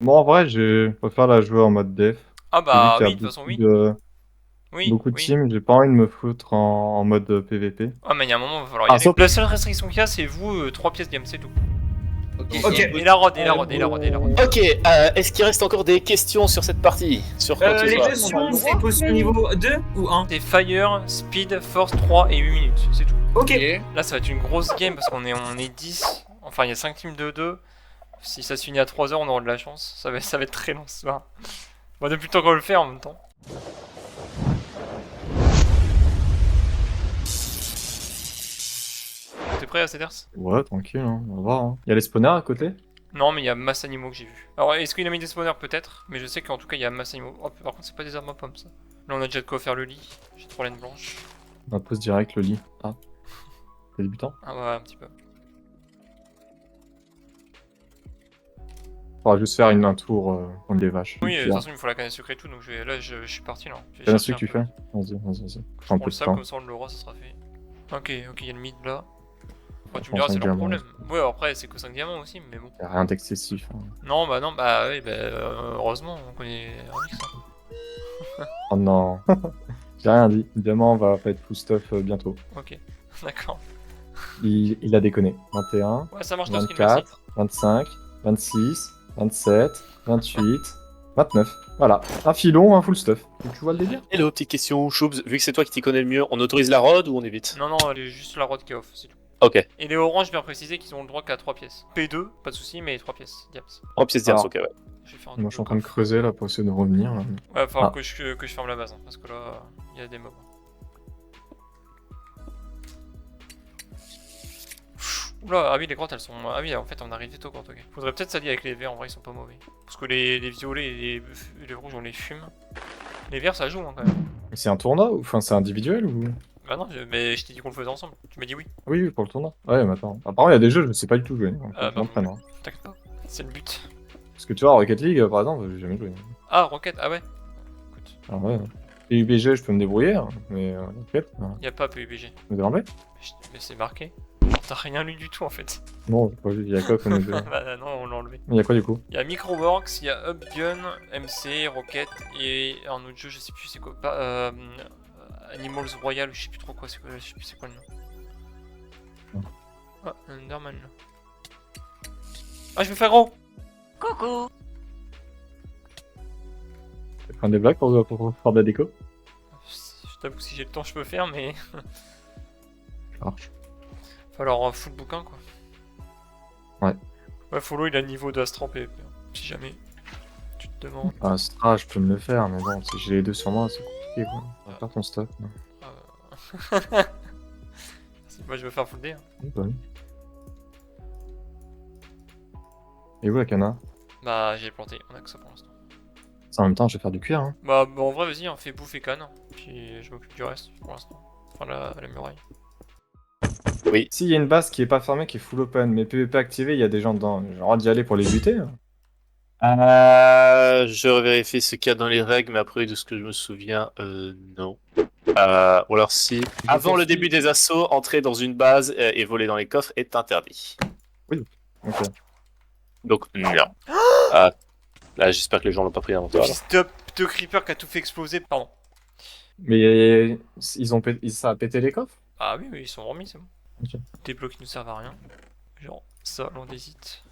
Moi, en vrai, je préfère la jouer en mode def. Ah Puis vu bah qu'il y a oui, de toute façon oui. Oui, beaucoup de oui. teams, j'ai pas envie de me foutre en mode PVP. Ah mais il y a un moment, il va falloir y Ah, aller. sauf... La seule restriction qu'il y a, c'est vous, 3 pièces game, c'est tout. Ok, Donc, et Ok. et la rod, et la euh, rod, et la rod, et la rod. ok, est-ce qu'il reste encore des questions sur cette partie? Sur quoi que ce Les soit? potions, c'est potion niveau 2 ou 1? C'est Fire, Speed, Force 3 et 8 minutes, c'est tout. Ok. Là, ça va être une grosse game parce qu'on est 10. Enfin, il y a 5 teams de 2. Si ça se finit à 3 heures, on aura de la chance. Ça va être très long ce soir. Bon, depuis le temps qu'on le fait en même temps. T'es prêt à Cedars? Ouais, tranquille, hein, on va voir. Hein. Il y a les spawners à côté? Non, mais il y a masse animaux que j'ai vu. Alors, est-ce qu'il a mis des spawners peut-être? Mais je sais qu'en tout cas, il y a masse animaux. Oh, par contre, c'est pas des armes à pommes ça. Là, on a déjà de quoi faire le lit. J'ai 3 laines blanches. On pose direct le lit. Ah, t'es débutant? Ah, ouais, un petit peu. Faudra juste faire un tour contre les vaches. Oui, de Puis, toute façon, il me faut la canne à sucre et tout, donc là, je suis parti là. Je vais T'as un chercher truc que tu peu. fais? Vas-y, vas-y, vas-y. Je Prends un prends peu le de sac, temps. comme ça on l'aura, ça sera fait. Ok, il y a le mid là. Après, tu me prends diras, c'est cinq leur diamants. problème. Ouais, après, c'est que 5 diamants aussi, mais bon. Y a rien d'excessif. Hein. Non, bah oui, heureusement, on connaît Onyx. Hein. Oh non. J'ai rien dit. Diamant va pas être full stuff bientôt. Ok, d'accord. Il a déconné. 21, Ouais, ça marche dans ce qu'il merci. 24, 25, 26, 27, 28, 29. Voilà. Un filon, un full stuff. Donc, tu vois le délire? Hello, petite question, Choubs, vu que c'est toi qui t'y connais le mieux, on autorise la rod ou on évite? Non, elle est juste la rod qui est off, c'est tout. Ok, Et les oranges, bien préciser qu'ils ont le droit qu'à 3 pièces. P2, pas de soucis, mais 3 pièces. Diams. en pièces d'Iams, Alors, ok, ouais. Je vais faire un moi, double je suis en train de coffre. creuser là pour essayer de revenir. Là. Ouais, faut Ah. que je ferme la base, hein, parce que là, il y a des mobs. Oula, ah oui, les grottes elles sont. Ah oui, en fait, on arrive vite aux grottes, ok. Faudrait peut-être s'allier avec les verts, en vrai, ils sont pas mauvais. Parce que les violets et les rouges, on les fume. Les verts, ça joue, hein, quand même. C'est un tournoi ou enfin c'est individuel ou? Bah non, mais je t'ai dit qu'on le faisait ensemble. Tu m'as dit oui. Oui, oui, pour le tournoi. Ouais, mais attends. Apparemment, il y a des jeux, je sais pas du tout jouer. Donc, faut que je Bah, m'entraîne. Hein. t'inquiète pas, c'est le but. Parce que tu vois, Rocket League, par exemple, j'ai jamais joué. Ah, Rocket, ah ouais. Écoute, Ah ouais. PUBG, je peux me débrouiller, hein, mais Rocket, y a pas PUBG. vous avez enlevé? Mais c'est marqué. T'as rien lu du tout en fait. Non, il y a quoi comme jeu? Bah non, on l'a enlevé. Il y a quoi du coup? Il y a Microworks, il y a Upgun, MC, Rocket et un autre jeu, je sais plus c'est quoi. Animals Royal, je sais plus trop quoi, je sais plus c'est quoi le nom. Ah, Enderman là. Ah, je me fais gros! Coucou. Tu prends des blagues pour faire de la déco? Je t'avoue que si j'ai le temps, je peux faire, mais. Ça marche. Faut alors full bouquin quoi. Ouais. Ouais, Follow il a le niveau de Astran PvP, si jamais tu te demandes. Ah, Stra, je peux me le faire, mais bon, si j'ai les deux sur moi, c'est compliqué quoi. On va faire ton stuff. Non. Moi je veux faire full D. Hein. Oui, bah oui. Et où la cana? Bah j'ai planté, on a que ça pour l'instant. Ça, en même temps, je vais faire du cuir. Hein. Bah en vrai vas-y, on fait bouffe et canne, puis je m'occupe du reste pour l'instant. Enfin la muraille. Oui. S'il y a une base qui est pas fermée, qui est full open, mais PVP activé, il y a des gens dedans. J'ai le droit d'y aller pour les buter. Hein. Je revérifie ce qu'il y a dans les règles, mais après, de ce que je me souviens, non. Ou alors si, avant le début des assauts, entrer dans une base et voler dans les coffres est interdit. Oui. Ok. Donc, non. Là, j'espère que les gens l'ont pas pris avant toi. alors. Stop de creeper qui a tout fait exploser, pardon. Mais ça a pété les coffres? Ah oui, ils sont remis, c'est bon. Ok. Des blocs qui ne servent à rien. Genre ça, l'andésite.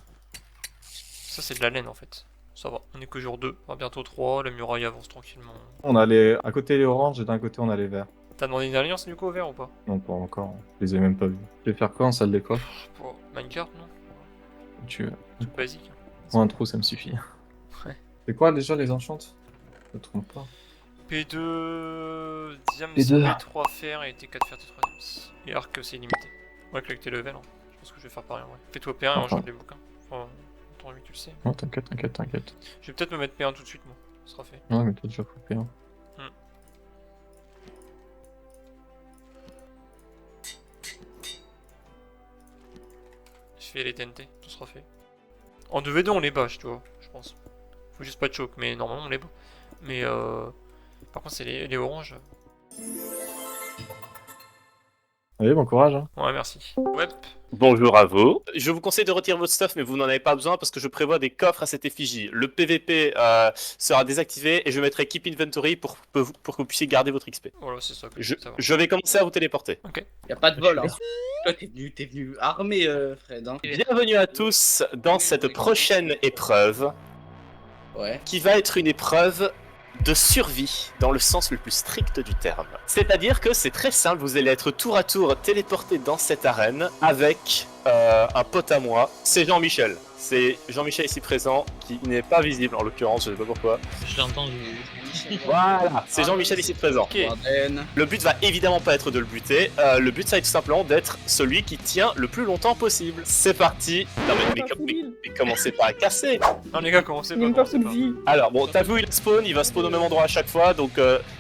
Ça c'est de la laine en fait. Ça va, on est que jour 2, on va bientôt 3, la muraille avance tranquillement. On a les... À côté les oranges et d'un côté on a les verts. T'as demandé une alliance du coup au vert ou pas? Non, pas encore. Je les ai même pas vus. Je vais faire quoi en salle des coffres? Pour Minecraft non? Tu veux. Tout basique. Moi, un trou, ça me suffit. Ouais. C'est quoi déjà les enchantes? Je me trompe pas. P2 diams, P2. P3 fer et T4 fer, T3 diams. Et arc c'est illimité. Ouais, avec tes level, hein. Je pense que je vais faire pareil en vrai. Fais-toi P1 et Enfin. enchante les bouquins. Enfin, tant mieux que tu le sais. Non, t'inquiète, t'inquiète, t'inquiète. Je vais peut-être me mettre P1 tout de suite moi, ça sera fait. Ouais, mais t'as déjà coupé. Hein. Je fais les TNT, tout sera fait. En 2v2 on les bâche, tu vois, je pense. Faut juste pas de choke, mais normalement on les bat. Mais par contre c'est les oranges. Allez, bon courage. Hein. Ouais, merci. Ouais. Bonjour à vous. Je vous conseille de retirer votre stuff, mais vous n'en avez pas besoin parce que je prévois des coffres à cette effigie. Le PVP sera désactivé et je mettrai Keep Inventory pour que vous puissiez garder votre XP. Voilà, c'est ça que je veux savoir. Je vais commencer à vous téléporter. Y a pas de vol, hein. Toi, t'es venu armé, Fred, hein. Bienvenue à tous dans cette prochaine épreuve Ouais. qui va être une épreuve de survie dans le sens le plus strict du terme. C'est-à-dire que c'est très simple, vous allez être tour à tour téléporté dans cette arène avec un pote à moi, c'est Jean-Michel. C'est Jean-Michel ici présent qui n'est pas visible en l'occurrence, je sais pas pourquoi. Je l'ai entendu. Voilà, c'est Jean-Michel ici présent. Ok. Warden. Le but va évidemment pas être de le buter, le but ça va être tout simplement d'être celui qui tient le plus longtemps possible. C'est parti. Non mais commencez pas à casser. Non, les gars, commencez pas. Il a même pas commencez beaucoup de vie. Alors bon, t'as vu, il va spawn au même endroit à chaque fois, donc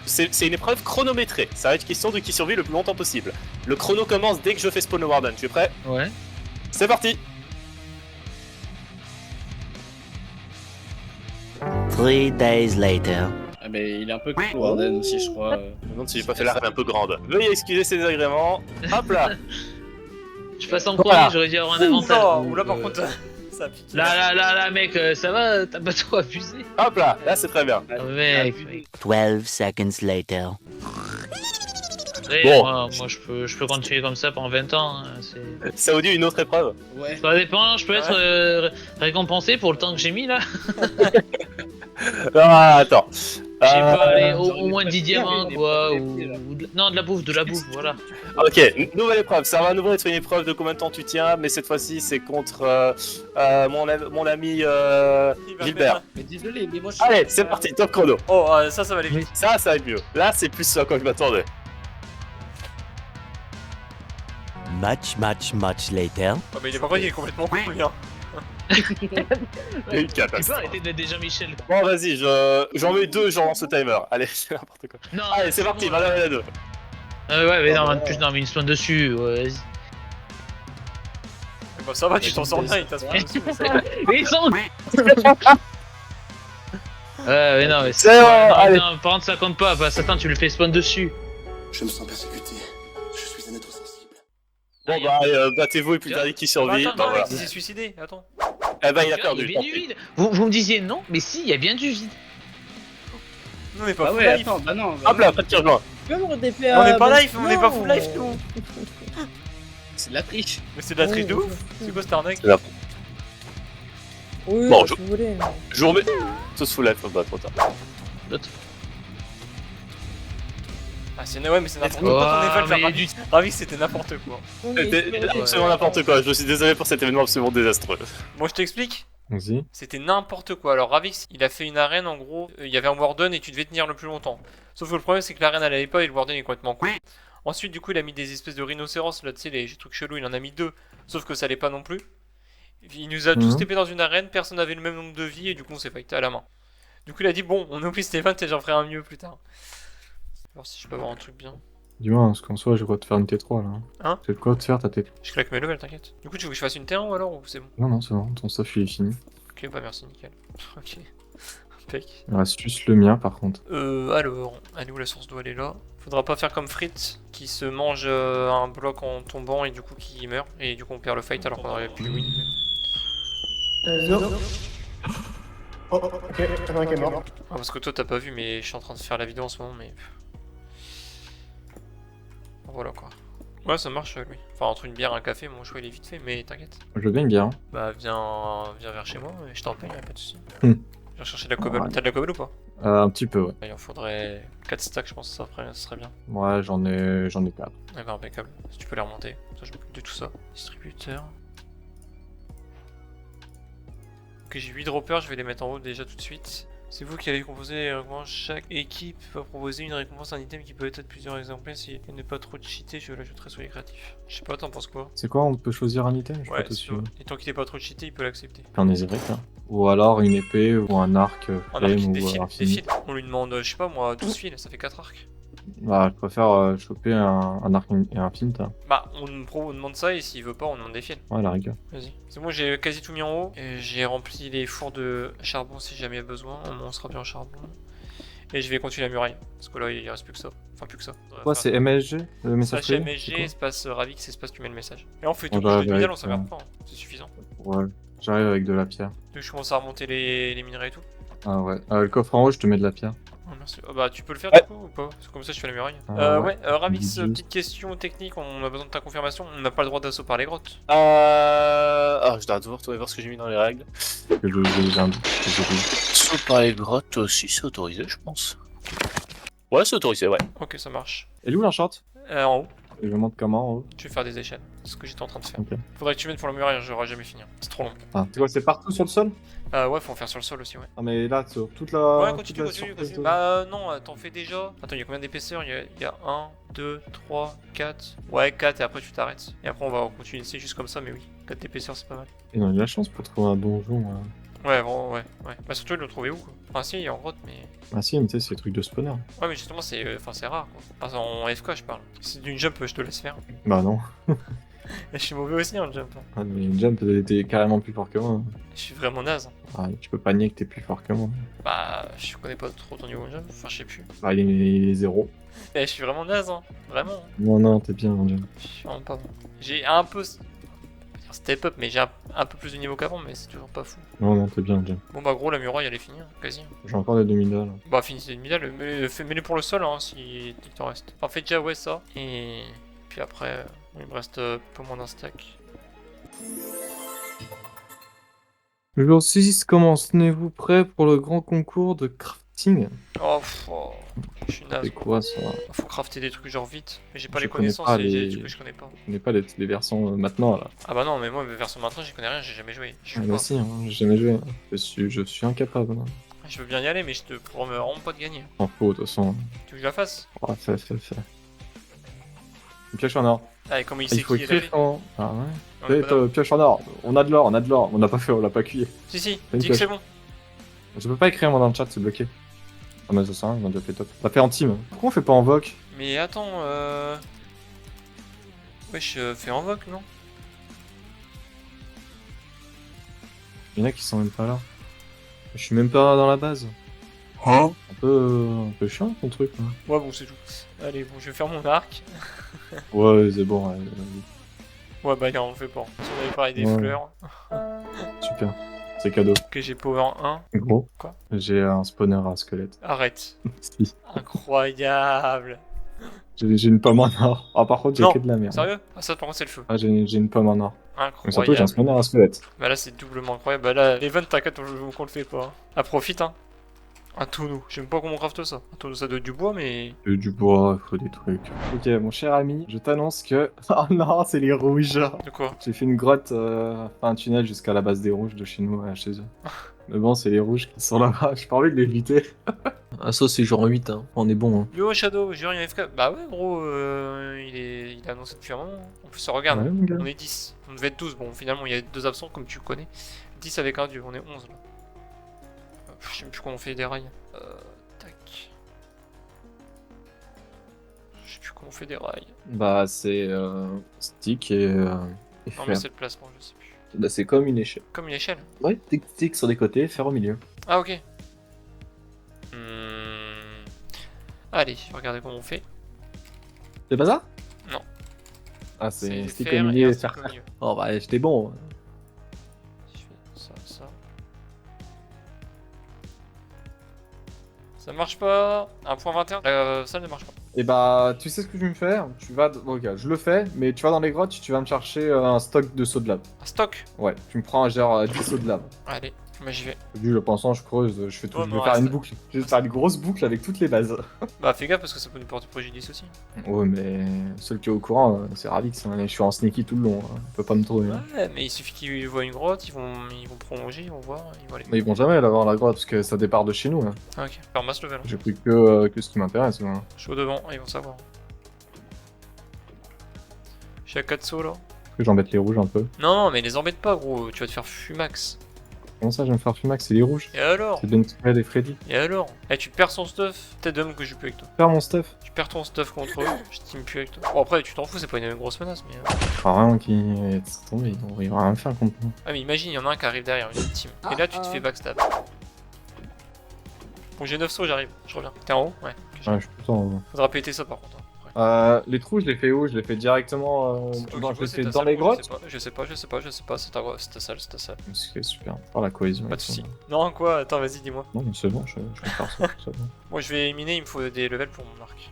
c'est une épreuve chronométrée. Ça va être question de qui survit le plus longtemps possible. Le chrono commence dès que je fais spawn le Warden. Tu es prêt? Ouais. C'est parti. 3 days later. Ah, mais il est un peu cool, Warden aussi, je crois. Je me demande si j'ai pas fait l'arène un peu grande. Veuillez excuser ces désagréments. Hop là. Je passe en Voilà. premier, j'aurais dû avoir un avantage. Oula, par contre, ça a piqué. Là, mec, ça va, t'as pas trop abusé. Hop là, là c'est très bien. Mec, 12 seconds later. après, Bon. moi je peux continuer comme ça pendant 20 ans. Hein, Ça vous dit une autre épreuve? Ouais. ça dépend, je peux être récompensé pour le temps que j'ai mis là. Ah, attends. Je sais pas, allez, j'aurais au moins pas 10 pu faire diamants une quoi. épreuve Non, de la bouffe, voilà. Ok, nouvelle épreuve. Ça va à nouveau être une épreuve de combien de temps tu tiens, mais cette fois-ci c'est contre mon ami Gilbert. Mais désolé, mais moi je Allez, c'est parti, top chrono. Oh, ça va aller vite. Ça va être mieux. Là, c'est plus ce à quoi je m'attendais. Much later. Oh, mais il est pas vrai, il est complètement con, lui. Hein. Il y a une Tu peux catastrophe. arrêter d'être déjà Michel. Bon, vas-y, j'en mets deux, j'en lance le timer. Allez, c'est n'importe quoi. Non, Allez, c'est parti, va la deux. Ouais, mais non, en plus, non, mais il se spawn dessus. Ouais, vas-y. Bah, ça va, tu t'en sors bien, il t'a spawn dessus, mais ça va. Mais ils sont. Ouais, mais non, mais C'est bon, allez. non, par contre, ça compte pas. Bah, Satan, tu le fais spawn dessus. Je me sens persécuté. Je suis un être sensible. Bon, bah, allez, battez-vous et puis le dernier qui survit. Attends, Bah, attends, voilà. mec, il s'est suicidé, attends. Eh ben, il a Il y perdu. a bien tant du pis. vide. Vous me disiez non, mais si, il y a bien du vide. Non, on est pas Ah full ouais, life. attends, bah non. Hop là, pas de rejoint. Tu peux me redéper On est à pas Bastien, life, on est pas full life, ou- nous. C'est de la triche. Mais c'est de la triche de Oui, ouf. C'est quoi cette arnaque? Oui, Bon, bah, je- si vous voulez. mais- Je vous remets. Tous full life, bah, trop tard. Ah, c'est ouais, mais c'est n'importe Oh, quoi. Quand on est mais fait il y a Ravi, c'était n'importe quoi. C'était absolument n'importe quoi. Je suis désolé pour cet événement absolument désastreux. Moi, je t'explique. Vas-y. C'était n'importe quoi. Alors Ravix, il a fait une arène en gros, il y avait un warden et tu devais tenir le plus longtemps. Sauf que le problème c'est que l'arène elle allait pas et le warden est complètement con. Ensuite du coup il a mis des espèces de rhinocéros là, tu sais les trucs chelous, il en a mis deux. Sauf que ça allait pas non plus. Il nous a tous TP dans une arène, personne n'avait le même nombre de vies et du coup on s'est fighté à la main. Du coup il a dit bon, on oublie Stéphane et j'en ferai un mieux plus tard. Alors si je peux avoir un truc bien. Dis-moi, parce qu'en soi, je vais te faire une T3 là. Hein? C'est de quoi te faire ta T3? Je claque mes levels, t'inquiète. Du coup tu veux que je fasse une T1 ou alors ou c'est bon? Non, non, c'est bon, ton stuff il est fini. Ok bah merci nickel. Ok. Impec. Il reste juste le mien par contre. Alors, elle est où la source d'eau? Elle est là. Faudra pas faire comme Fritz qui se mange un bloc en tombant et du coup qui meurt. Et du coup on perd le fight alors qu'on aurait pu win. Ok, t'en as un qui est mort. Ah, parce que toi t'as pas vu mais je suis en train de faire la vidéo en ce moment mais... Voilà quoi. Ouais ça marche lui. Enfin entre une bière et un café mon choix il est vite fait mais t'inquiète. Je veux bien une bière. Hein. Bah viens vers chez moi et je t'en paye, y'a pas de soucis. Viens chercher de la Ouais. cobble. T'as de la cobble ou pas? Un petit peu, ouais. Il en faudrait 4 stacks je pense ça serait bien. Ouais, j'en ai 4. Eh ben impeccable, si tu peux les remonter, ça je m'occupe de tout ça. Distributeur. Ok j'ai 8 droppers, je vais les mettre en haut déjà tout de suite. C'est vous qui allez composer les récompenses, chaque équipe va proposer une récompense, un item qui peut être plusieurs exemplaires si elle n'est pas trop cheaté, je l'ajouterai sur les créatifs. Je sais pas, t'en penses quoi? C'est quoi, on peut choisir un item? Je Ouais, pas si et tant qu'il est pas trop cheaté, il peut l'accepter. Un Ezreal, là. Ou alors une épée ou un arc Un flame arc, ou des fils, infini. On lui demande, je sais pas moi, 12 fils, ça fait 4 arcs. Bah, je préfère choper un arc et un flint. Hein. Bah, on demande ça et s'il veut pas, on demande des fils. Ouais, la rigueur. Vas-y. C'est bon, j'ai quasi tout mis en haut. Et j'ai rempli les fours de charbon si jamais il y a besoin. Au moins, on sera bien en charbon. Et je vais continuer la muraille. Parce que là, il reste plus que ça. Enfin, plus que ça. Quoi, c'est MSG le message Slash privé, c'est MSG, quoi espace Ravix, espace tu mets le message. Et on fait On tout va le jeu de middle, on avec, s'emmerde pas, hein. C'est suffisant. Ouais, j'arrive avec de la pierre. Donc je commence à remonter les minerais et tout. Ah ouais. Le coffre en haut, je te mets de la pierre. Oh, merci. Bah tu peux le faire Ouais. du coup ou pas? Parce que comme ça je fais la muraille. Ouais. Ravix, Bisous. petite question technique, on a besoin de ta confirmation. On n'a pas le droit d'assaut par les grottes. Je dois devoir voir ce que j'ai mis dans les règles. Que j'ai un doute. que j'ai oublié. Saut par les grottes aussi, c'est autorisé, je pense. Ouais, c'est autorisé, ouais. Ok, ça marche. Elle est où l'enchant? En haut, Je monte comment en haut? tu vais faire des échelles. C'est ce que j'étais en train de faire. Ok. Faudrait que tu viennes pour la muraille, j'aurais jamais fini. C'est trop long. Ah, c'est quoi, c'est partout sur le sol? Ouais, faut en faire sur le sol aussi, ouais. Ah, mais là, sur toute la. Ouais, toute continue, la continue, surface continue. de- Bah non, t'en fais déjà. Attends, il y a combien d'épaisseur? Il y a 1, 2, 3, 4. Ouais, 4 et après tu t'arrêtes. Et après on va continuer ici juste comme ça, mais oui. 4 d'épaisseur, c'est pas mal. Et on a eu de la chance pour trouver un donjon. Ouais, bon, ouais. Bah surtout, il le trouver où quoi? Enfin, si, il est en grotte, mais. Ah si, mais tu sais, c'est le truc de spawner. Ouais, mais justement, c'est rare quoi. Enfin, en FK, je parle. Si c'est d'une jump, je te laisse faire. Bah non. Et je suis mauvais aussi en jump. Hein. Ah, mais Jump, t'es carrément plus fort que moi. Je suis vraiment naze. Hein. Ah, tu peux pas nier que t'es plus fort que moi. Bah, je connais pas trop ton niveau en jump. Enfin, je sais plus. Bah, il est 0. Eh, je suis vraiment naze, hein. Vraiment. Hein. Non, t'es bien en Jump. Je suis vraiment pas bon. J'ai un peu. Je vais pas dire step up, mais j'ai un peu plus de niveau qu'avant, mais c'est toujours pas fou. Non, t'es bien en Jump. Bon, bah, gros, la muraille, elle est finie, hein, quasi. J'ai encore des demi-dalles. Bah, finissez les middle, mets-les pour le sol, hein, si il t'en reste. Enfin, faites déjà, ouais, ça. Et puis après, il me reste un peu moins d'un stack. Le jour 6 commence. Tenez-vous prêts pour le grand concours de crafting? Oh, je suis naze. C'est quoi ça? Faut crafter des trucs genre vite. Mais j'ai pas Je les connais connaissances, pas et les- j'ai des trucs que je connais pas. Je connais pas les versions maintenant là. Ah bah non, mais moi, mes versions maintenant, j'y connais rien, j'ai jamais joué. Je Ah, suis bah pas. si, hein, j'ai jamais joué. Je suis incapable. Hein. Je veux bien y aller, mais je te promets vraiment pas de gagner. En faux, de toute façon. Tu veux que je la fasse? Oh, fais. Une pioche en or. Allez, comment il Il sait faut qui est écrire la quand. Ah ouais. On est pas là. Pioche en or. On a de l'or. On l'a pas fait, on l'a pas cuit. Si, une dis que pioche. c'est bon. Je peux pas écrire moi dans le chat, c'est bloqué. Ah mais ça sert à rien, ils ont déjà fait top. T'as fait en team. Pourquoi on fait pas en voc? Mais attends, wesh, fais en voc, non? Il y en a qui sont même pas là. Je suis même pas dans la base. Hein? Un peu chiant ton truc. Là. Ouais, bon, c'est tout. Allez, bon, je vais faire mon arc. Ouais, c'est bon. Ouais, bah, non, on le fait pas. Si on avait parlé des Ouais. fleurs, Super. C'est cadeau. que j'ai power 1, Gros. Quoi? J'ai un spawner à squelette. arrête. Si. Incroyable. J'ai une pomme en or. Ah par contre j'ai Non, que de la merde. Sérieux? Ah, ça, par contre, c'est le feu. Ah j'ai une pomme en or. Mais surtout j'ai un Incroyable. spawner à squelette. Bah là, c'est doublement incroyable. Bah là, l'event, t'inquiète, qu'on le fait pas. Hein. Ah, profite, hein. Un tonneau. Je sais même pas comment on crafte ça. Un tonneau, ça doit être du bois, mais. Du bois, il faut des trucs. Ok mon cher ami, je t'annonce que... Oh non, c'est les rouges. De quoi? J'ai fait une grotte, enfin un tunnel jusqu'à la base des rouges de chez nous, chez eux. Mais bon, c'est les rouges qui sont là-bas, j'ai pas envie de l'éviter. Ah ça c'est genre 8, hein. On est bon. Hein. Yo, Shadow, j'ai rien FK. Bah ouais, gros, il est annoncé depuis un moment. En plus, regarde, Ouais, mon gars. on est 10. On devait être 12. Bon, finalement, il y a 2 absents, comme tu connais. 10 avec un dieu, on est 11 là. Je sais même plus comment on fait des rails. Tac. Je sais plus comment on fait des rails. Bah c'est stick et Non, mais fer. c'est le placement, je sais plus. Bah, c'est comme une échelle. Comme une échelle. Ouais, stick sur des côtés, fer au milieu. Ah, ok. Allez, regardez comment on fait. C'est pas ça? Non. Ah c'est stick fer au et milieu un et stick fer. au milieu. Oh bah j'étais bon. Je fais ça. Ça marche pas. 1.21. Ça ne marche pas. Et bah tu sais ce que je vais me faire? Tu vas... Ok, je le fais, mais tu vas dans les grottes, tu vas me chercher un stock de sauts de lave. Un stock. Ouais, tu me prends genre 10 sauts de lave. Allez, moi j'y vais. Vu le pensant, je creuse, je fais tout. Ouais, je mais vais faire reste- une boucle. Je vais faire une grosse boucle avec toutes les bases. Bah fais gaffe parce que ça peut nous porter préjudice aussi. Ouais, mais seul qui est au courant, c'est Ravix. Hein. Je suis en sneaky tout le long. Hein. Il peut pas me trouver. Hein. Ouais, mais il suffit qu'ils voient une grotte, ils vont prolonger, ils vont voir, ils vont aller. Mais ils vont jamais l'avoir la grotte parce que ça départ de chez nous. Hein. Ah, ok, faire masse level. J'ai pris que ce qui m'intéresse. Hein. Je suis au devant, ils vont savoir. Je suis à 4 sauts là. Est-ce que j'embête les rouges un peu? Non, mais les embête pas, gros, tu vas te faire fumax. Comment ça, je vais me faire fumax? C'est les rouges. Et alors? C'est Ben Fred et Freddy. Et alors? Eh, tu perds son stuff, peut-être de même que je joue plus avec toi. Faire mon stuff. Tu perds ton stuff contre eux, je team plus avec toi. Bon, après, tu t'en fous, c'est pas une grosse menace, mais. Enfin, rien qui est tombé. Il va rien faire contre moi. Ah, mais imagine, il y en a un qui arrive derrière une team. Et là, tu te fais backstab. Bon, j'ai 9 sauts, j'arrive. Je reviens. T'es en haut? Ouais. Ok, Ouais, je suis tout le temps en haut. faudra péter ça par contre. Hein, après. Les trous, je les fais où? Je les fais directement. C'est toi Non, qui je vois, les c'est fais ta dans salle, les gros, grottes. Je sais pas, c'est ta salle, c'est ta salle. C'est super. Oh la cohésion. Pas de et tout. soucis. Non, quoi? Attends, vas-y, dis-moi. Non, mais c'est bon, je vais faire ça. C'est bon. Moi, je vais éliminer, il me faut des levels pour mon arc.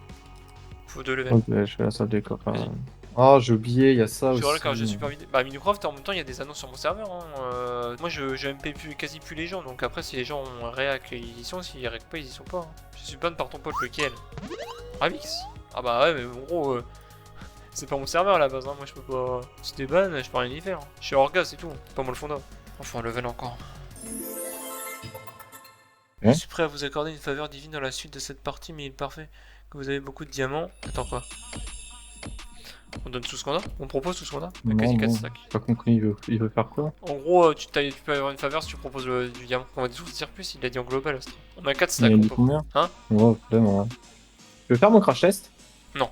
Il faut 2 levels. Ok, je fais la salle des copains. Vas-y. Oh, j'ai oublié, il y a ça Je aussi. regarde car j'ai super envie. Bah, Minecraft, en même temps, il y a des annonces sur mon serveur. Hein. Moi, je MP quasi plus les gens. Donc, après, si les gens ont réac, ils y sont. S'ils réac pas, ils y sont pas. Hein. Je suis ban par ton pote, lequel? Ravix? Ah, bah ouais, mais en gros, c'est pas mon serveur à la base. Hein. Moi, je peux pas. Si t'es ban, je peux rien y faire. Hein. Je suis Orga, c'est tout. Pas moi le fondant. Enfin, level encore. Je suis prêt à vous accorder une faveur divine dans la suite de cette partie, mais il est parfait que vous avez beaucoup de diamants. Attends, quoi? On donne tout ce qu'on a? On propose tout ce qu'on a? Non, Quasi 4 non. stacks. J'ai pas compris, il veut faire quoi? En gros, tu peux avoir une faveur si tu proposes du diamant. On va toujours se dire plus, il l'a dit en global. Astrid. On a 4 Il stacks. a on dit peut- combien? Hein? Ouais, vraiment, ouais. Tu veux faire mon crash test? Non.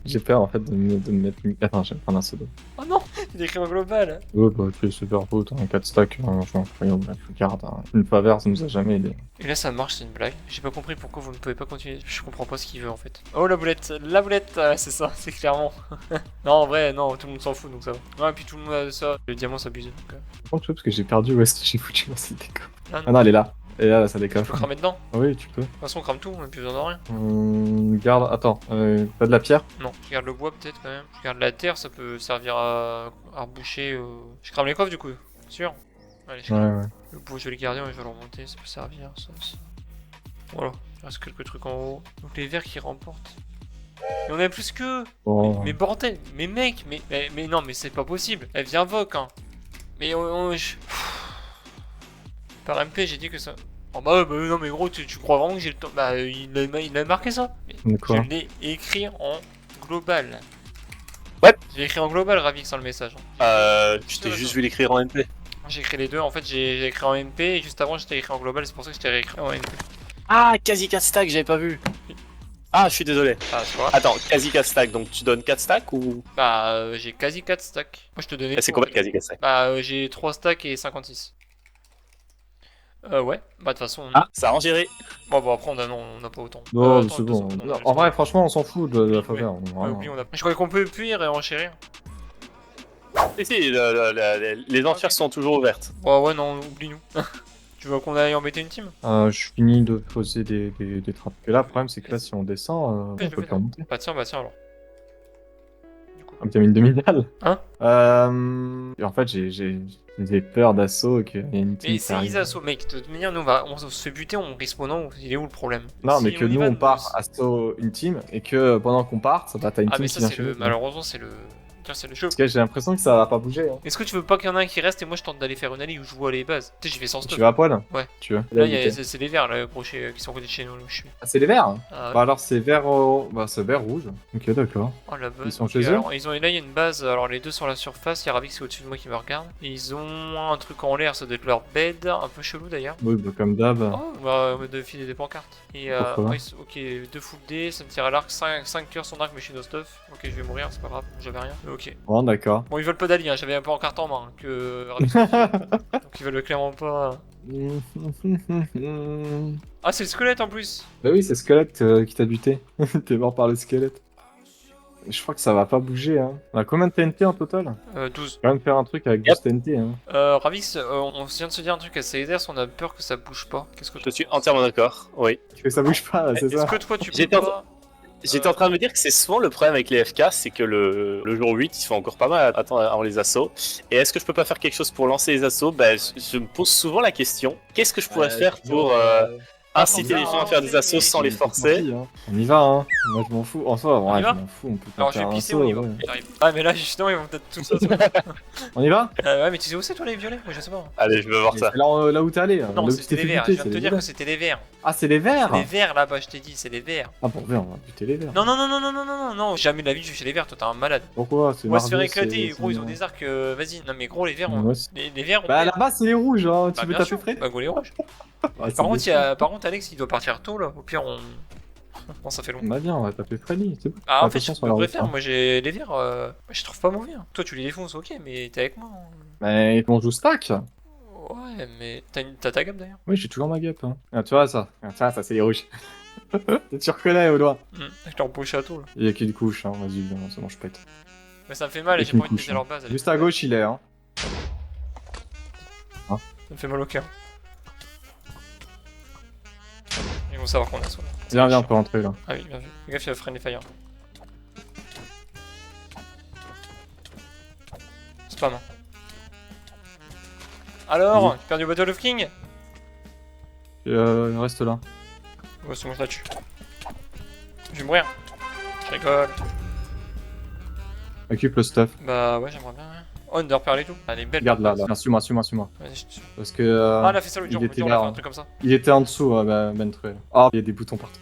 J'ai peur en fait de me mettre. Attends, je vais prendre un pseudo. Oh non! Il est écrit en global! Ouais, bah tu es super beau, t'as un 4 stack, je m'en fous, regarde, hein. Une faveur ça nous a jamais aidé. Et là, ça marche, c'est une blague. J'ai pas compris pourquoi vous ne pouvez pas continuer. Je comprends pas ce qu'il veut en fait. Oh, la boulette! La boulette! C'est ça, c'est clairement. Non, en vrai, non, tout le monde s'en fout donc ça va. Ouais, et puis tout le monde a ça. Le diamant s'abuse donc. Par contre, parce que j'ai perdu où est-ce que j'ai foutu ma salle des coffres. Ah, Ah non, elle est là. Et là, ça Tu décoffre. peux cramer dedans? De Oui, tu peux. toute façon, on crame tout, on a plus besoin de rien. Garde, attends, t'as de la pierre? Non, je garde le bois peut-être quand même. Je garde la terre, ça peut servir à reboucher. Je crame les coffres du coup, sûr. Allez, je Ouais, crame. ouais. Le bois, je vais le garder, je vais le remonter, ça peut servir, ça aussi. Voilà, il reste quelques trucs en haut. Donc les verts qui remportent. Et on a plus que. Bon, Mais bordel, mais mec, mais non, mais c'est pas possible. Elle vient invoque, hein. Mais Par MP, j'ai dit que ça. Oh bah non, mais gros, tu crois vraiment que j'ai le temps. Bah, il a marqué ça. Mais de quoi? je l'ai écrit en global. Ouais. J'ai écrit en global, Ravix, dans le message. Hein. Je t'ai juste vu l'écrire en MP. J'ai écrit les deux, en fait j'ai écrit en MP et juste avant j'étais écrit en global, c'est pour ça que je t'ai réécrit en MP. Ah, quasi 4 stacks, j'avais pas vu. Ah, je suis désolé. Ah, c'est pas grave. Attends, quasi 4 stacks, donc tu donnes 4 stacks ou. Bah, j'ai quasi 4 stacks. Moi je te donnais. C'est combien quasi 4 stacks? Bah, j'ai 3 stacks et 56. Ouais, bah de toute façon. Ah, ça a rangéré. Bon, après on n'a pas autant. Non, Attends, c'est bon. 200, En vrai, franchement, on s'en fout de la Ouais. faveur. Ouais, vraiment. oublie, je croyais qu'on peut fuir et enchérir. Si, les enchères sont toujours ouvertes. Ouais, non, oublie-nous. Tu veux qu'on aille embêter une team? Je finis de poser des trappes. Et là, le problème, c'est que là, si on descend, Ouais, on je peut vais pas monter. Bah tiens alors. Ah, mais t'as mis une demi-dalle. Hein? Et en fait, j'ai peur d'assaut et qu'il y a une team Mais qui c'est arrive. Isaso, mec, de toute manière, nous on se fait buter, on respawn en haut. Il est où le problème? Non, Si mais que y nous, va, on part assaut une team et que pendant qu'on parte, bah, t'as une Ah, team mais qui ça, vient c'est chez le. nous. Malheureusement, c'est le. Tiens, c'est le jeu. Parce que j'ai l'impression que ça va pas bouger. Hein. Est-ce que tu veux pas qu'il y en a un qui reste et moi je tente d'aller faire une allée où je vois les bases? Tu sais, j'y vais sans Tu stuff. vas à poil? Ouais. Tu veux? Là, c'est les verts, là, crochets qui sont à côté de chez nous, là où je suis. Ah, c'est les verts? Ah, ouais. Bah alors c'est vert, bah c'est vert rouge. Ok, d'accord. Oh, la base. Ils sont Ok, chez eux alors, là, il y a une base. Alors, les deux sur la surface. Il y a Ravix qui est au-dessus de moi qui me regarde. Et ils ont un truc en l'air, ça doit être leur bed. Un peu chelou d'ailleurs. Oui, bah comme d'hab. Oh, bah, de filer des pancartes. Et Pourquoi ok, 2 full D, ça me tire à l'arc, 5 cœurs son arc, mais je suis no stuff. Ok, je vais mourir, c'est pas grave, j'avais rien. Mais ok. Bon, d'accord. Bon, ils veulent pas d'alliés, hein, j'avais un peu en carte en main hein, que Ravix me file. Donc ils veulent clairement pas. Ah, c'est le squelette en plus. Bah oui, c'est Squelette qui t'a buté. T'es mort par le squelette. Je crois que ça va pas bouger. Hein. On a combien de TNT en total? 12. Quand même faire un truc avec 12 TNT. Hein. Ravix, on vient de se dire un truc à Saeders, on a peur que ça bouge pas. Qu'est-ce que Je tu suis entièrement d'accord, oui. Que ça bouge pas, c'est Est-ce ça? que toi tu peux J'étais en- pas. J'étais en train de me dire que c'est souvent le problème avec les FK, c'est que le jour 8, il faut encore pas mal attendre avant les assauts. Et est-ce que je peux pas faire quelque chose pour lancer les assauts? Bah, je me pose souvent la question, qu'est-ce que je pourrais faire pour inciter les gens à faire des assauts sans les forcer? Hein. On y va, hein. Moi je m'en fous. En soi, On y ouais, va je m'en fous. On peut pas Alors je faire vais un pisser, saut, on y va. ouais. J'arrive. Ah, mais là justement, ils vont peut-être tout ça. On y va? Ouais, mais tu sais où c'est toi les violets? Moi je sais pas. Allez, je veux voir Mais ça. c'est là où t'es allé. Non, là où tu c'était t'es les fait verts. buter, Je viens de c'est te les dire que verts. c'était les verts. Ah, c'est les verts? Les verts là-bas, je t'ai dit, c'est les verts. Ah bon, on va buter les verts. Non, non, non, non, non, non, non, non, non, jamais de la vie je suis chez les verts, toi t'es un malade. Pourquoi? C'est On va se faire Marvel, éclater, c'est- gros, ils ont c'est- des arcs, vas-y. Non, mais gros, les verts, Ouais, c'est- les verts, on Bah perd. là-bas c'est les rouges, hein. Bah, Tu veux bien taper sûr. Fred? Bah, go les rouges. Ah, c'est Par contre, des- par contre, Alex, il doit partir tôt là. Au pire, on. Bon, ça fait long. Bah bien, on va taper Freddy, c'est bon. Ah, en fait, Attention je sur la route, préfère. hein. Moi, j'ai les verts, je trouve pas mauvais. Hein. Toi, tu les défonces, ok, mais t'es avec moi. Hein. Mais on joue stack? Ouais, mais t'as ta gamme d'ailleurs. Oui, j'ai toujours ma guêpe. Hein. Ah, tu vois ça. Ah, ça c'est les rouges. Tu reconnais au doigt. Avec leur beau château là. Il y a qu'une couche, hein. Vas-y, viens, c'est bon, je pète. Mais ça me fait mal et Avec j'ai une pas envie de couche, péter leur base. Juste à gauche, il est. Hein. Ça me fait mal au cœur. Ils vont savoir qu'on a soi. Viens, viens, on peut rentrer là. Ah oui, bien vu. Fais gaffe, il va freiner fire. Spam. Alors, tu perds du Battle of King? Reste là. Ouais, c'est bon, je la tue. Je vais mourir. Je rigole. Occupe le stuff. Bah ouais, j'aimerais bien. Ouais. Oh, Underpearl et tout. Elle est belle. Regarde là, là. Suis-moi, suis-moi, suis-moi. Vas-y, je te suis. Parce que. Ah, elle a fait ça l'autre il jour. était On là, a fait un hein. truc comme ça. Il était en dessous, Bentrel. Ah, il y a des boutons partout.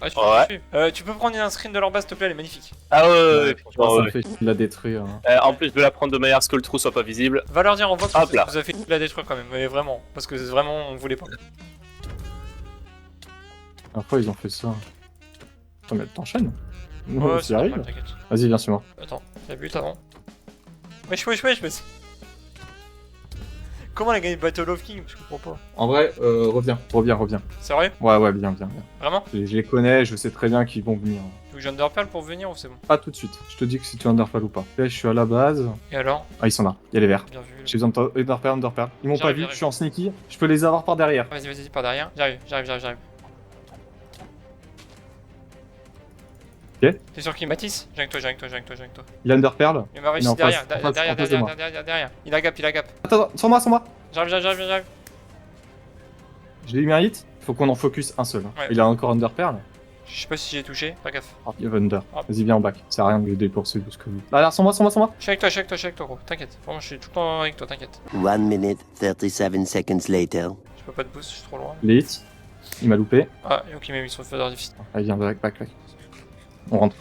Ouais, tu peux prendre un screen de leur base, s'il te plaît, elle est magnifique. Ah ouais, Ça ouais. me fait il l'a détruit. Hein. En plus de la prendre de manière à ce que le trou soit pas visible. Va leur dire en voix que Hop là. vous avez fait la détruire quand même, mais vraiment. Parce que vraiment, on voulait pas. Parfois, ils ont fait ça. Attends, mais t'enchaînes. Ouais, ça arrive. normal, t'inquiète. Vas-y, viens sur moi. Attends, t'as but avant. Wesh, mais c'est... Comment elle a gagné Battle of King? Je comprends pas. En vrai, reviens. Sérieux? Ouais, bien. Vraiment? Je les connais, je sais très bien qu'ils vont venir. Tu veux que j'Underpearl pour venir ou c'est bon? Pas tout de suite. Je te dis que si tu Underpearl ou pas. Là, je suis à la base. Et alors? Ah, ils sont là. Il y a les verts. Bien vu. J'ai besoin de Underpearl. Ils m'ont pas J'arrive, vu, j'arrive. je suis en sneaky. Je peux les avoir par derrière. Vas-y, par derrière. J'arrive. Ok. T'es sûr qu'il Matisse? J'ai avec toi. Il a Underpearl. Il m'a Il est réussi en derrière, face, en face de moi. derrière. Il a gap. Attends, sur moi. J'arrive. Je l'ai eu un hit. Faut qu'on en focus un seul. Hein. Ouais. Il a encore Underpearl. Je sais pas si j'ai touché, pas gaffe. Ah, il y a Under. Ah. Vas-y, viens en back. Ça sert à rien de l'aider pour ce que vous. Là, sur moi. Je suis avec toi, gros. T'inquiète. Vraiment, je suis tout le temps avec toi, t'inquiète. 1 minute 37 seconds later. Je peux pas te boost, je suis trop loin. Les hits. Il m'a loupé. Ah, et ok, mais ils sont de faire difficile. Allez, viens, back. On rentre.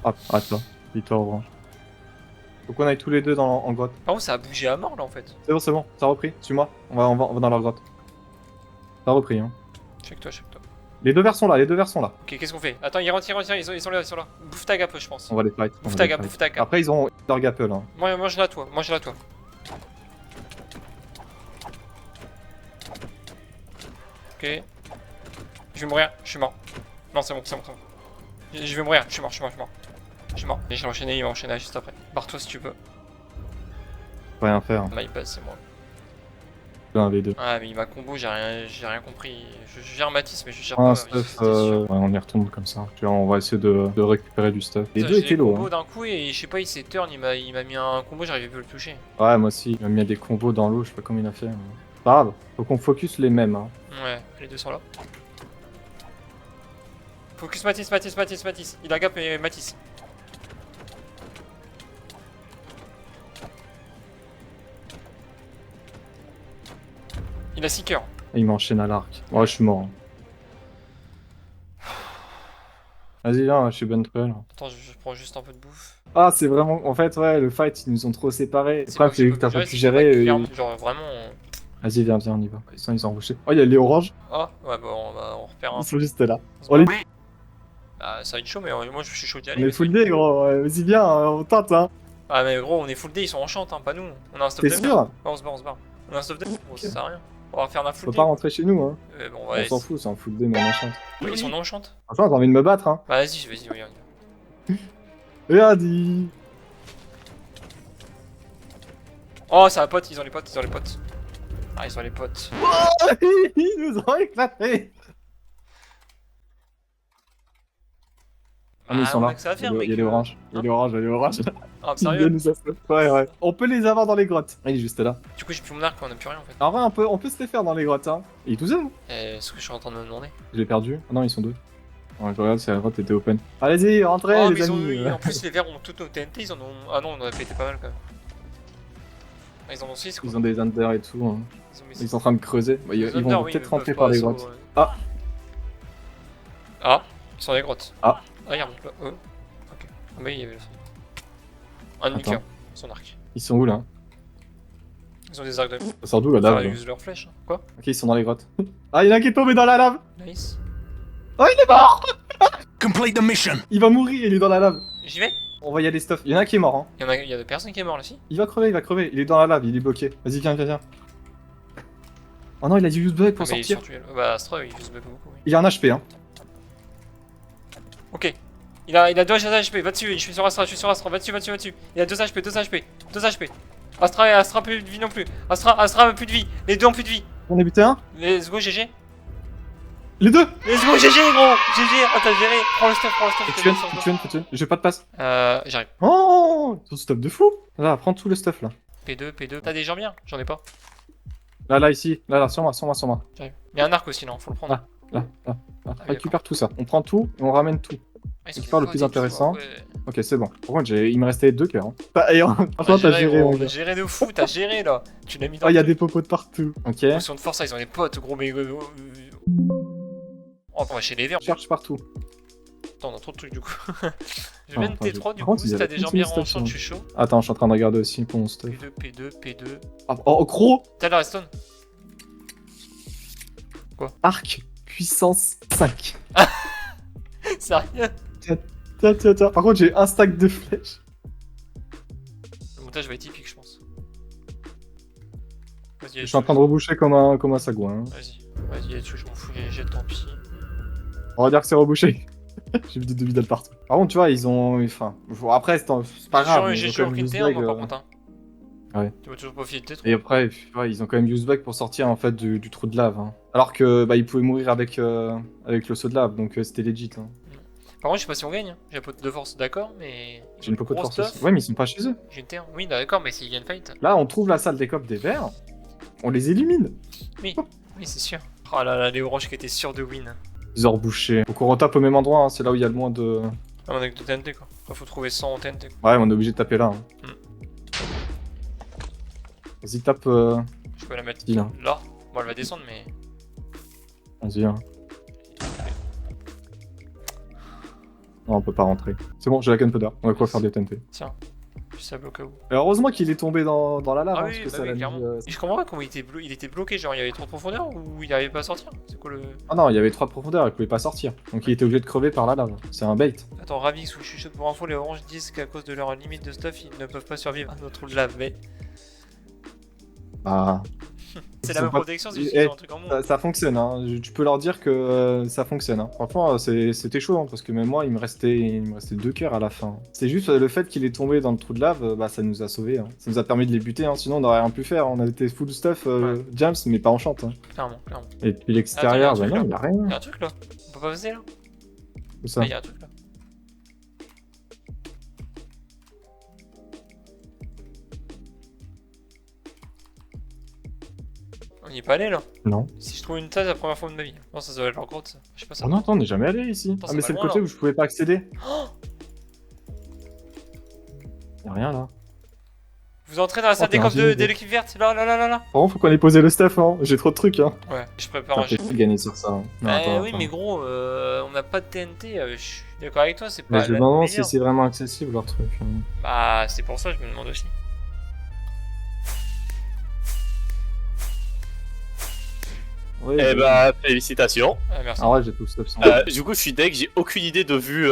Hop, arrête là. Victoire orange. Faut qu'on aille tous les deux en grotte. Par contre, ça a bougé à mort là en fait. C'est bon, ça a repris. Suis-moi. On va dans leur grotte. Ça a repris, hein. Je suis avec toi. Les deux verts sont là. Ok, qu'est-ce qu'on fait? Attends, ils rentrent, ils sont là. Bouffe ta gap, je pense. On va les fight. Bouffe ta gap. Après, ils ont leur gapple, hein. Moi, je la toi. Ok. Je vais mourir, je suis mort. Non, c'est bon. Je vais mourir, je suis mort. Et je l'ai il va enchaîner juste après. Barre-toi si tu peux. Faut rien faire. My pass, c'est moi. 1 v2. Ah, mais il m'a combo, j'ai rien compris. Je gère Matisse, mais je gère Un pas. stuff, c'était sûr. ouais, on y retourne comme ça. Tu vois, on va essayer de récupérer du stuff. Les Putain, deux j'ai étaient des low. combos Hein. d'un coup et je sais pas, il s'est turn, il m'a mis un combo, j'arrivais plus à le toucher. Ouais, moi aussi. Il m'a mis des combos dans l'eau, je sais pas comment il a fait. Mais... Pas grave, faut qu'on focus les mêmes. Hein. Ouais, les deux sont là. Focus Matisse. Il a gap et Matisse. Il a Seeker. Et il m'enchaîne à l'arc. Ouais, je suis mort. Hein. Vas-y, viens, je suis Bentrel. Attends, je prends juste un peu de bouffe. Ah, c'est vraiment. En fait, ouais, le fight, ils nous ont trop séparés. Le problème, c'est que t'as pas pu c'est gérer. Genre vraiment. Vas-y, viens, on y va. Ils ont embauché. Oh, il y a les oranges. Ah, ouais, bah on repère un. Ils sont juste là. On se On les... bat. Ah, ça va être chaud, mais moi je suis chaud d'y aller. On est full day, gros. Vas-y, viens, on tente, hein. Ah, mais gros, on est full day, ils sont en chante, hein, pas nous. On a un stop T'es de sûr? Ouais, on se barre. On a un stop de gros, ça sert à rien. On va faire un full Faut day. pas rentrer chez nous, hein. Bon, On ouais. s'en fout, c'est un full day, mais on enchante. Ils sont non chante. Franchement, j'ai envie de me battre, hein. Bah, vas-y, regarde. Regarde, il... Oh, ça va pote, ils ont les potes. Ah, ils ont les potes. Ils nous ont éclaté. Ah, mais ils sont là. Ça va faire, Il mec. y a les oranges. Il y a les oranges. Ah, Ils sérieux? viennent nous assaut. Ouais. On peut les avoir dans les grottes. Il est juste là. Du coup, j'ai plus mon arc, on a plus rien en fait. En vrai, on peut se les faire dans les grottes, hein. Il est tout seul. Ce que je suis en train de me demander. Je l'ai perdu. Ah non, ils sont deux. Ouais, je regarde si la grotte était open. Allez-y, rentrez, Oh, mais les ils ont amis. eu. En plus, les verts ont toutes nos TNT, ils en ont. Ah non, on en a pété pas mal quand même. Ah, ils en ont 6 quoi. Ils ont des under et tout. Hein. Ils sont en train de creuser. Bah, ils under, vont oui, peut-être mais rentrer peuvent par pas les assaut, grottes. ouais. Ah. Ah, ils sont dans les grottes. Ah. Ah, ils remontent là. Ok. Ah, mais il y avait un Attends. nuker, son arc. Ils sont où là? Ils ont des arcs de. Ça sort d'où la Enfin, lave ils là usent leurs flèches. Hein. Quoi? Ok, ils sont dans les grottes. Ah, il y en a un qui est tombé dans la lave. Nice. Oh, il est mort. Complete the mission. Il va mourir, il est dans la lave. J'y vais? On va y aller stuff. Il y en a un qui est mort, hein. Il y a deux personnes qui est mort là-ci. Il va crever. Il est dans la lave, il est bloqué. Vas-y, viens. Oh non, il a dit use bug pour Mais il est sortir. sur duel. Bah, Astra, il use bug beaucoup. Oui. Il a un HP, hein. Ok. Il a 2 HP, va dessus, je suis sur Astra, va dessus. Il a 2 HP. Astra plus de vie non plus. Astra plus de vie. Les deux ont plus de vie. On est buté un. Let's go GG. Les deux. Let's go GG gros. GG. Ah t'as géré. Prends le stuff. Faut tuer. J'ai pas de passe. J'arrive. Oh, ton stuff de fou. Là, prends tout le stuff là. P2. T'as des gens bien? J'en ai pas. Là, ici. Là, sur moi. J'arrive. Il y a un arc aussi non, faut le prendre. Là. oui, Récupère tout ça. On prend tout et on ramène tout. Ah, ils sont récupère le des plus potes et tout, intéressant. ouais. Ok, c'est bon. Par contre, il me restait 2 cœurs. Hein. Franchement, t'as géré. gros, mon gars. t'as géré de fou, t'as géré là. Tu l'as mis dans Oh, il y a le des popos de partout. Ok. potion de force, ils ont des potes gros mais. Oh, on va chez les verts. Cherche partout. Attends, on a trop de trucs du coup. Je Ah, viens de attends, T3 par du contre, coup, ils si t'as avaient des gens continué bien cette en champ, action. je suis chaud. Attends, je suis en train de regarder aussi pour mon stuff. P2. Oh, gros. T'as la redstone? Arc. Puissance 5. Sérieux? Tiens. Par contre, j'ai un stack de flèches. Le montage va être épique, je pense. Vas-y, Je suis en train de reboucher comme un sagouin. Hein. Vas-y, là-dessus, je m'en fous, les jette, tant pis. On va dire que c'est rebouché. J'ai vu des demi-dalles partout. Par contre, tu vois, ils ont. Enfin, bon, après, c'est pas grave. mais J'ai ils ont joué quand en même use critère, bug, moi par contre. Hein. Ouais. Tu vas toujours profiter de T3. Et après, tu vois, ils ont quand même use bug pour sortir en fait du trou de lave. Hein. Alors que bah, ils pouvaient mourir avec le saut de lave, donc c'était legit. Hein. Par contre, je sais pas si on gagne. Hein. J'ai un pote de force, d'accord, mais. J'ai une popo de gros force aussi. stuff. Ouais, mais ils sont pas chez eux. J'ai une terre. Oui, d'accord, mais s'ils viennent fight. Là, on trouve la salle des cops des verts. On les élimine. Oui, c'est sûr. Oh là là, les oranges qui étaient sûrs de win. Ils ont rebouché. Faut qu'on retape au même endroit, hein. C'est là où il y a le moins de. Ah, on a que de TNT quoi. Après, faut trouver 100 en TNT quoi. Ouais, on est obligé de taper là. Hein. Vas-y, tape. Je peux la mettre Là. là. Bon, elle va descendre, mais. Vas-y. Hein. Non, on peut pas rentrer. C'est bon, j'ai la gunpowder. On va quoi faire des TNT. Tiens, je sais au cas où. Et heureusement qu'il est tombé dans la lave, Ah hein, oui, parce que bah ça oui, l'a mis. clairement. Et je comprends pas comment il était bloqué, genre il y avait trop de profondeur ou il arrivait pas à sortir. C'est quoi le. Ah non, il y avait 3 de profondeur, il pouvait pas sortir. Donc il était obligé de crever par la lave. C'est un bait. Attends, Ravix, ou je suis chaud pour info, les oranges disent qu'à cause de leur limite de stuff, ils ne peuvent pas survivre à notre trou de lave, mais. Ah. C'est Ils la sont même pas- protection, c'est Eh, juste un truc en moins. Ça fonctionne, hein. Tu peux leur dire que ça fonctionne. Hein. Franchement, c'était chaud, hein, parce que même moi, il me restait 2 cœurs à la fin. C'est juste le fait qu'il est tombé dans le trou de lave, bah ça nous a sauvés. Hein. Ça nous a permis de les buter, hein. Sinon on n'aurait rien pu faire. On a été full stuff, James, mais pas en chante. Hein. Clairement. Et puis l'extérieur, Attends, bah il y a un non, il y a rien. Y'a un truc là. On peut pas passer là? Tout ça. Ah, y'a un truc là. On y est pas allé là? Non. Si je trouve une tasse, la première fois de ma vie. Non, ça doit être leur grotte ça. Je sais pas ça. Oh non, attends, on n'est jamais allé ici. Attends, Ah, mais c'est c'est pas le loin, côté là. où je pouvais pas accéder. Oh, Y'a rien là. vous entrez dans la salle t'es des un coffres génie, de l'équipe verte, là. Par contre, faut qu'on ait posé le stuff, hein. J'ai trop de trucs, hein. Ouais, je prépare un J'ai jeu. fait gagner sur ça. Hein. Non, attends, Oui, attends. mais gros, on n'a pas de TNT, je suis d'accord avec toi, c'est Mais pas. je me la demande si meilleure. c'est vraiment accessible leur truc. Hein. Bah, c'est pour ça que je me demande aussi. Ouais, Eh bah, félicitations. Ah, merci. Ah ouais, j'ai tout le stuff sans. Du coup, je suis deg, j'ai aucune idée de vue.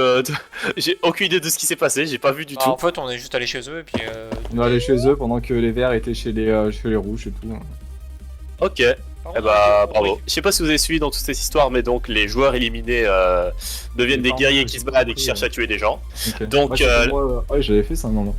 J'ai aucune idée de ce qui s'est passé, j'ai pas vu du Ah, tout. en fait, on est juste allé chez eux et puis. On est allé chez eux pendant que les verts étaient chez les rouges et tout. Ok, Par eh contre, bah, oui. bravo. Je sais pas si vous avez suivi dans toute cette histoire, mais donc les joueurs éliminés deviennent des Pardon, guerriers j'ai qui se pas battent et qui compris, cherchent à tuer des gens. Ok. Donc, Ouais, c'était moi, ouais, j'avais fait ça, non.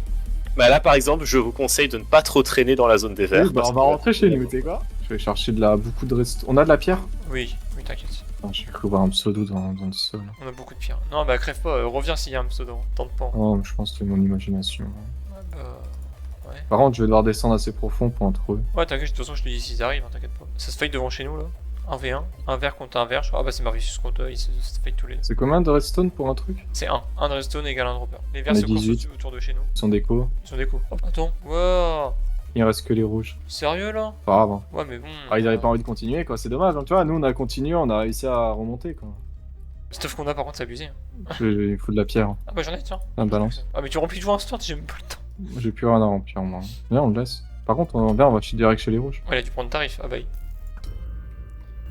Bah là, par exemple, je vous conseille de ne pas trop traîner dans la zone des verts. Oui, bah, parce on va que- rentrer chez nous, t'es quoi? Je vais chercher beaucoup de rest. On a de la pierre? Oui, t'inquiète. Attends, j'ai cru voir un pseudo dans le sol. On a beaucoup de pierres. Non, bah, crève pas, reviens s'il y a un pseudo. Tente pas. Oh, mais je pense que c'est mon imagination. Ouais, bah. Ouais. Par contre, je vais devoir descendre assez profond pour en trouver. Ouais, t'inquiète, de toute façon, je te dis s'ils arrivent, hein, t'inquiète pas. Ça se fight devant chez nous là. 1v1, un vert contre un vert. Ah bah, c'est Marvius contre ils se fight tous les deux. C'est combien de redstone pour un truc? C'est 1. Un de redstone égale un dropper. Les verts On est se courent 18. autour de chez nous. Ils sont déco. Ils sont déco. Oh, attends, wow. Il reste que les rouges. Sérieux là? Pas grave. Hein. Ouais, mais bon. Ah, ils avaient pas envie de continuer, quoi. C'est dommage, hein. Tu vois, nous on a continué, on a réussi à remonter, quoi. Le stuff qu'on a par contre, c'est abusé. Hein. Il faut de la pierre. Hein. Ah bah, j'en ai, tiens. Ah, balance. Ah, mais tu remplis toujours un stuff, j'ai même pas le temps. J'ai plus rien à remplir, moi. Viens, on le laisse. Par contre, on va direct chez les rouges. Ouais, là, tu prends le tarif. Ah bah, oui.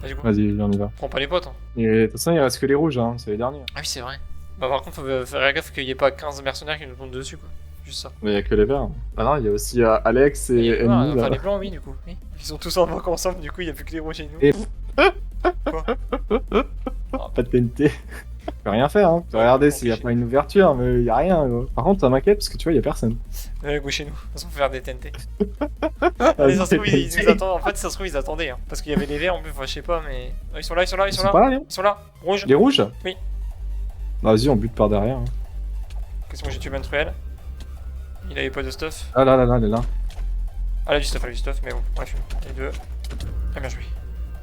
Vas-y, go. Vas-y, on y va. Prends pas les potes. Hein. Et de toute façon, il reste que les rouges, hein. C'est les derniers. Ah oui, c'est vrai. Bah, par contre, faut faire gaffe qu'il y ait pas 15 mercenaires qui nous tombent dessus, quoi. juste ça. Mais il y a que les verts. Ah non, il y a aussi Alex et Et voilà, Enemy, enfin là. les blancs, oui, du coup. Oui. Ils sont tous en banque ensemble, du coup, il n'y a plus que les rouges chez nous. Et- Quoi Pas de TNT. Tu peux rien faire, hein. Tu peux regarder s'il y a pas une ouverture, mais il y a rien. Gros. Par contre, ça m'inquiète parce que tu vois, il y a personne. Go chez nous, on va faire des TNT. Ah, Mais ça se trouve, TNT. ils nous attendent. En fait, ça se trouve, ils attendaient. Hein. Parce qu'il y avait les verts en plus, enfin, je sais pas, mais. Oh, ils sont là, ils sont là, ils Ils sont sont là. pas là, Ils sont là, rouge. les rouges? Oui. Vas-y, on bute par derrière. Hein. Qu'est-ce que j'ai tué Ventruel? Il avait pas de stuff. Ah là là là, elle est là. Ah, elle a du stuff, mais bon, bref. Les deux. Ah, bien joué.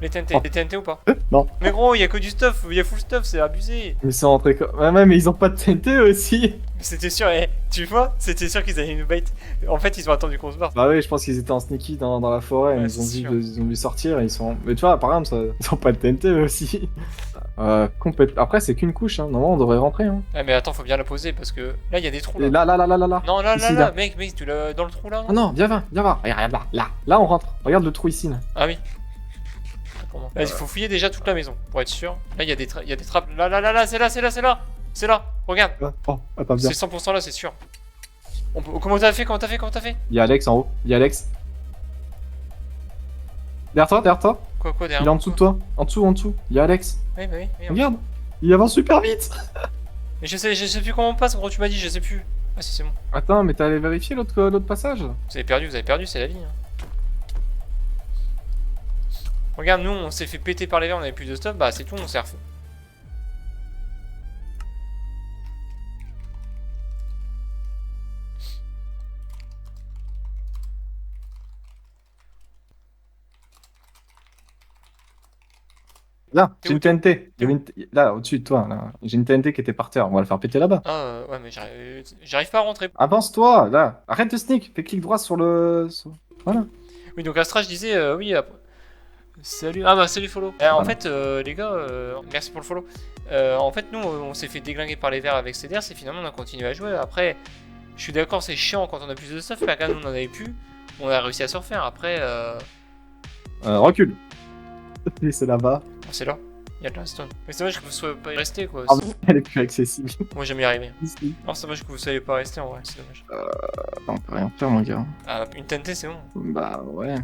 Les TNT, Oh. les TNT ou pas? Non. Mais gros, il y a que du stuff, il y a full stuff, c'est abusé. Mais ils sont rentrés comme. Ouais, mais ils ont pas de TNT aussi. C'était sûr, tu vois, c'était sûr qu'ils allaient nous bait. En fait, ils ont attendu qu'on se barre. Bah oui, je pense qu'ils étaient en sneaky dans la forêt. Ouais, ils, c'est ont sûr. ils ont dû sortir et ils sont. Mais tu vois, par exemple, ils ont pas de TNT eux aussi. Après, c'est qu'une couche. Hein. Normalement, on devrait rentrer. Hein. Ah, mais attends, faut bien la poser parce que là, il y a des trous. Et Là. là. Non, là, Ici, là, là. mec, tu l'as dans le trou là? Ah non, viens voir. Regarde là. Là, on rentre. Regarde le trou ici. Là. Ah oui. Là, il faut fouiller déjà toute la maison pour être sûr. Là, il y a des trappes. Là, c'est là. C'est là. Regarde. Oh, attends, viens. C'est 100% là, c'est sûr. Comment t'as fait? Il y a Alex en haut. Il y a Alex. Derrière toi. Quoi, derrière? Il est en dessous de toi. En dessous. Il y a Alex. Oui, bah oui. Regarde. Il avance super vite. Mais je sais plus comment on passe, gros, tu m'as dit, je sais plus. Ah, si, c'est bon. Attends, mais t'es allé vérifier l'autre passage? Vous avez perdu, c'est la vie. Hein. Regarde, nous, on s'est fait péter par les verres, on avait plus de stuff, bah c'est tout, on s'est refait. Là, T'es j'ai où, une TNT. Il y avait là, au-dessus de toi. Là. J'ai une TNT qui était par terre. On va le faire péter là-bas. Ah, ouais, mais j'arrive pas à rentrer. Avance-toi, là. Arrête de sneak. Fais clic droit sur le. Voilà. Oui, donc Astra, je disais, oui, salut. Ah, bah, salut, follow. En Voilà. fait, les gars, merci pour le follow. En fait, nous, on s'est fait déglinguer par les verres avec CDR, c'est finalement, on a continué à jouer. Après, je suis d'accord, c'est chiant quand on a plus de stuff, mais regarde, nous, on en avait plus. On a réussi à se refaire. Après, Recule. Et c'est là-bas. c'est là. Il y a de la stone. Mais c'est dommage que vous soyez pas resté, quoi. Ah, elle est plus accessible. Moi, j'aime y arriver. Ici. Non, c'est dommage que vous soyez pas resté en vrai, c'est dommage. On peut rien faire, mon gars. Ah, une TNT, c'est bon. Bah ouais.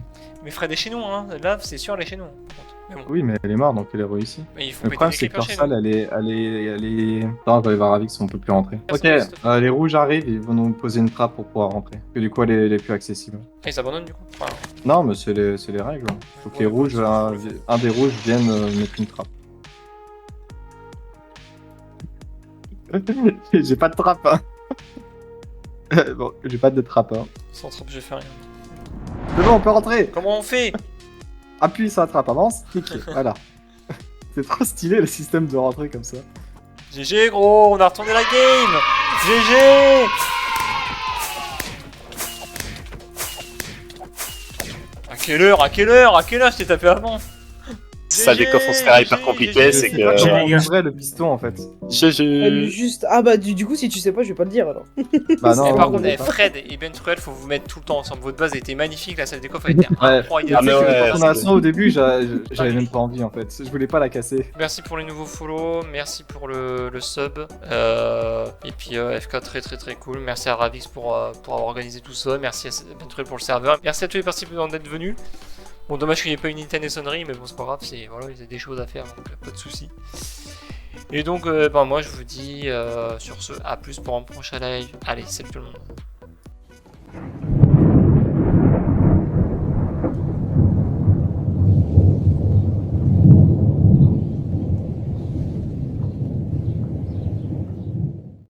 Mais Fred est chez nous, hein. Là, c'est sûr, elle est chez nous. Par contre. Mais bon, Oui, mais elle est morte, donc elle est réussie. mais il faut Le péter problème, les c'est que creepers leur chez salle, nous. elle est. Non, on va aller voir Ravix, on peut plus rentrer. Ah, Ok, c'est bon, c'est les rouges arrivent, ils vont nous poser une trappe pour pouvoir rentrer. Et du coup, elle est plus accessible. Ah, ils abandonnent du coup. Enfin, Non, mais c'est les règles. Faut que les Ouais, rouges, un des rouges vienne mettre une trappe. J'ai pas de trappe, hein. Bon, j'ai pas de trappe, hein. sans trappe, je fais rien. C'est bon, on peut rentrer. Comment on fait? Appuie sur la trappe, avance, clique, voilà. C'est trop stylé le système de rentrer comme ça. GG gros, on a retourné la game. GG. À quelle heure je t'ai tapé avant? Ça, des coffres, on se fait hyper compliqué, c'est C'est pas que. comment les gars. on ouvrait le piston en fait. Juste. Ah bah du coup si tu sais pas je vais pas le dire alors. Bah non, Et non, par on contre, sait pas. Fred et Ben Truel, faut vous mettre tout le temps ensemble. Votre base était magnifique, la salle des coffres était Ouais. incroyable. Ah, mais ouais, Quand on a son au début, j'avais même pas envie en fait. Je voulais pas la casser. Merci pour les nouveaux follow, merci pour le sub. Et puis FK très cool. Merci à Ravix pour avoir organisé tout ça. Merci à Ventruel pour le serveur. Merci à tous les participants d'être venus. Bon, dommage qu'il n'y ait pas une Nintendo sonnerie, mais bon, c'est pas grave, voilà, il y a des choses à faire, donc pas de soucis. Et donc, moi je vous dis sur ce, à plus pour un prochain live. Allez, salut tout le monde.